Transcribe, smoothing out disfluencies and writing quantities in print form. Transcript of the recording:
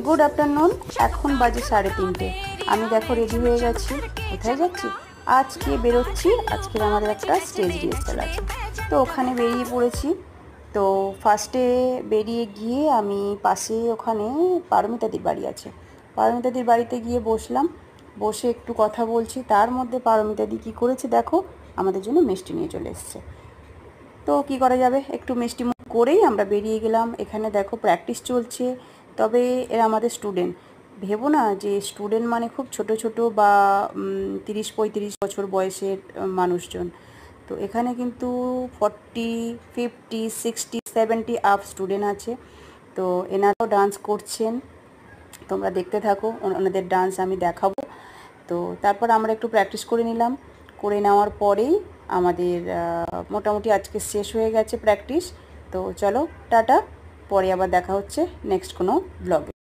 Good afternoon. এখন বাজে 3:30। আমি দেখো রেডি হয়ে গেছি। কোথায় যাচ্ছি? আজকে বেরোচ্ছি। আজকের আমাদের একটা স্টেজ রিহার্সাল আছে, তো ওখানে বেরিয়ে পড়েছি। তো ফার্স্টে বেরিয়ে গিয়ে আমি পাশে ওখানে পারমিতাদির বাড়ি আছে, পারমিতাদির বাড়িতে গিয়ে বসলাম। বসে একটু কথা বলছি, তার মধ্যে পারমিতাদি কী করেছে দেখো, আমাদের জন্য মিষ্টি নিয়ে চলে এসছে। তো কি করা যাবে, একটু মিষ্টি মুখ করেই আমরা বেরিয়ে গেলাম। এখানে দেখো প্র্যাকটিস চলছে, তবে এরা আমাদের স্টুডেন্ট। ভেবো না যে স্টুডেন্ট মানে খুব ছোট ছোট বা 30-35 বছর বয়সের মানুষজন। তো এখানে কিন্তু 40, 50, 60, 70 আপ স্টুডেন্ট আছে। তো এনারাও ডান্স করছেন, তোমরা দেখতে থাকো, ওনাদের ডান্স আমি দেখাবো। তো তারপর আমরা একটু প্র্যাকটিস করে নিলাম। করে নেওয়ার পরেই আমাদের মোটামুটি আজকে শেষ হয়ে গেছে প্র্যাকটিস। তো চলো টাটা, পরে আবার দেখা হচ্ছে নেক্সট কোনো ব্লগে।